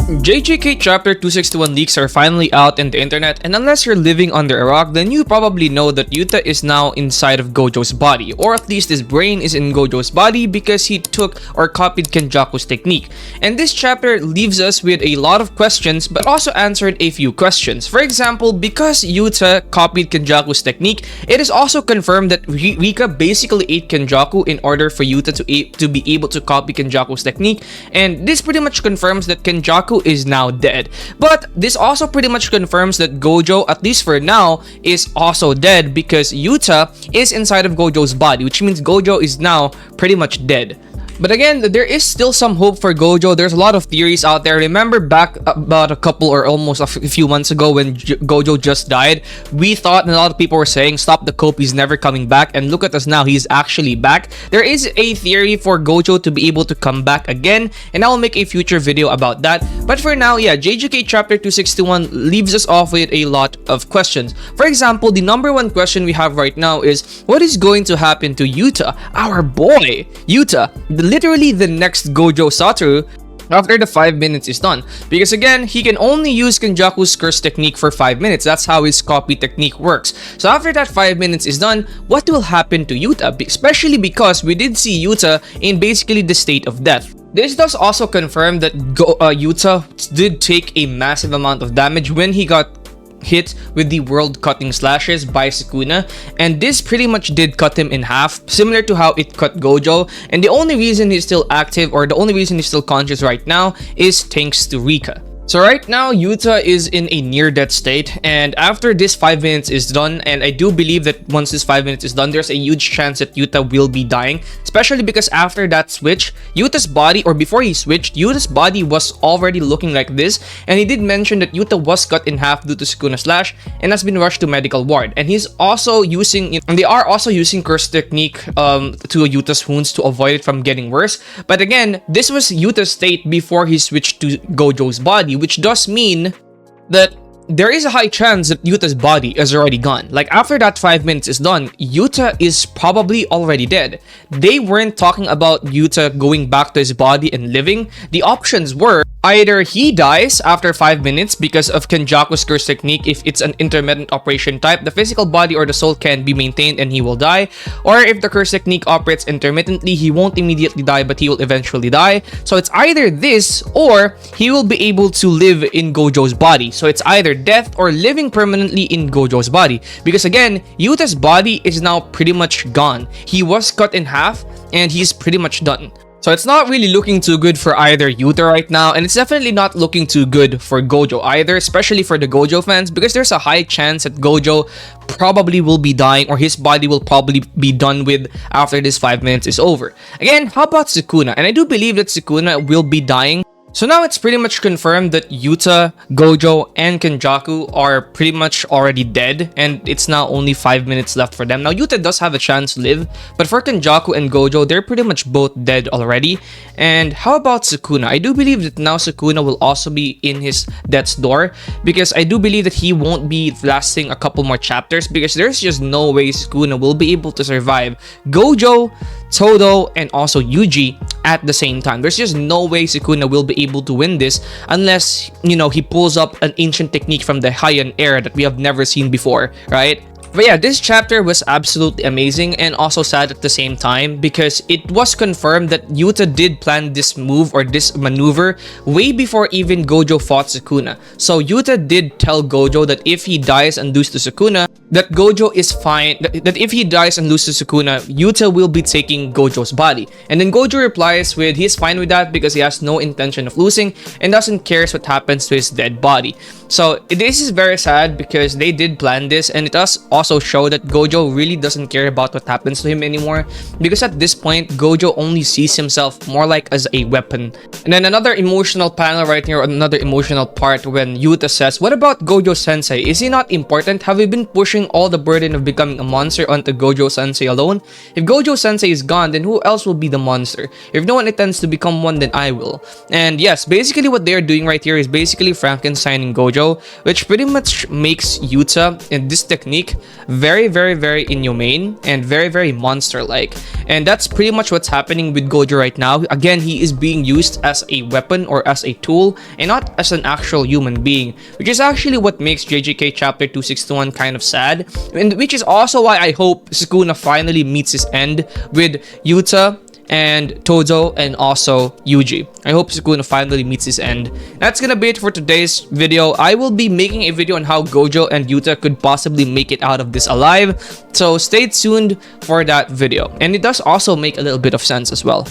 JJK Chapter 261 leaks are finally out in the internet, and unless you're living under a rock, then you probably know that Yuta is now inside of Gojo's body, or at least his brain is in Gojo's body because he took or copied Kenjaku's technique. And this chapter leaves us with a lot of questions, but also answered a few questions. For example, because Yuta copied Kenjaku's technique, it is also confirmed that Rika basically ate Kenjaku in order for Yuta to be able to copy Kenjaku's technique, and this pretty much confirms that Kenjaku is now dead. But this also pretty much confirms that Gojo, at least for now, is also dead because Yuta is inside of Gojo's body, which means Gojo is now pretty much dead. But again, there is still some hope for Gojo. There's a lot of theories out there. Remember back about a couple or almost a few months ago when Gojo just died, we thought and a lot of people were saying, stop the cope, he's never coming back. And look at us now, he's actually back. There is a theory for Gojo to be able to come back again, and I will make a future video about that. But for now, yeah, JJK Chapter 261 leaves us off with a lot of questions. For example, the number one question we have right now is, what is going to happen to Yuta, our boy? Yuta, literally the next Gojo Satoru, after the 5 minutes is done. Because again, he can only use Kenjaku's curse technique for 5 minutes. That's how his copy technique works. So after that 5 minutes is done, what will happen to Yuta? Especially because we did see Yuta in basically the state of death. This does also confirm that Yuta did take a massive amount of damage when he got hit with the world cutting slashes by Sukuna, and this pretty much did cut him in half, similar to how it cut Gojo. And the only reason he's still active, or the only reason he's still conscious right now, is thanks to Rika. So right now, Yuta is in a near-death state, and after this 5 minutes is done, and I do believe that once this 5 minutes is done, there's a huge chance that Yuta will be dying, especially because after that switch, Yuta's body, or before he switched, Yuta's body was already looking like this, and he did mention that Yuta was cut in half due to Sukuna's slash, and has been rushed to medical ward. And he's also using, and they are also using curse technique to Yuta's wounds to avoid it from getting worse. But again, this was Yuta's state before he switched to Gojo's body, which does mean that there is a high chance that Yuta's body is already gone. Like after that 5 minutes is done, Yuta is probably already dead. They weren't talking about Yuta going back to his body and living. The options were either he dies after 5 minutes because of Kenjaku's curse technique. If it's an intermittent operation type, the physical body or the soul can be maintained and he will die. Or if the curse technique operates intermittently, he won't immediately die, but he will eventually die. So it's either this, or he will be able to live in Gojo's body. So it's either death or living permanently in Gojo's body. Because again, Yuta's body is now pretty much gone. He was cut in half and he's pretty much done. So it's not really looking too good for either Yuta right now, and it's definitely not looking too good for Gojo either, especially for the Gojo fans, because there's a high chance that Gojo probably will be dying, or his body will probably be done with after this 5 minutes is over. Again, how about Sukuna? And I do believe that Sukuna will be dying. So now it's pretty much confirmed that Yuta, Gojo, and Kenjaku are pretty much already dead, and it's now only 5 minutes left for them. Now Yuta does have a chance to live, but for Kenjaku and Gojo, they're pretty much both dead already. And how about Sukuna? I do believe that now Sukuna will also be in his death's door, because I do believe that he won't be lasting a couple more chapters, because there's just no way Sukuna will be able to survive Gojo, Todo, and also Yuji at the same time. There's just no way Sukuna will be able to win this unless, you know, he pulls up an ancient technique from the Heian era that we have never seen before, right? But yeah, this chapter was absolutely amazing and also sad at the same time, because it was confirmed that Yuta did plan this move or this maneuver way before even Gojo fought Sukuna. So Yuta did tell Gojo that if he dies and loses to Sukuna, that Gojo is fine, that if he dies and loses to Sukuna, Yuta will be taking Gojo's body. And then Gojo replies with he's fine with that because he has no intention of losing and doesn't care what happens to his dead body. So this is very sad because they did plan this, and it does also show that Gojo really doesn't care about what happens to him anymore, because at this point Gojo only sees himself more like as a weapon. And then another emotional panel right here, another emotional part when Yuta says, what about Gojo sensei? Is he not important? Have we been pushing all the burden of becoming a monster onto Gojo sensei alone? If Gojo sensei is gone, then who else will be the monster? If no one intends to become one, then I will. And yes, basically what they're doing right here is basically Frankensteining Gojo, which pretty much makes Yuta in this technique very inhumane and very monster-like. And that's pretty much what's happening with Gojo right now. Again, he is being used as a weapon or as a tool and not as an actual human being, which is actually what makes JJK Chapter 261 kind of sad, and which is also why I hope Sukuna finally meets his end with Yuta and Todo and also Yuji. I hope Sukuna finally meets his end. That's gonna be it for today's video. I will be making a video on how Gojo and Yuta could possibly make it out of this alive, so stay tuned for that video. And it does also make a little bit of sense as well.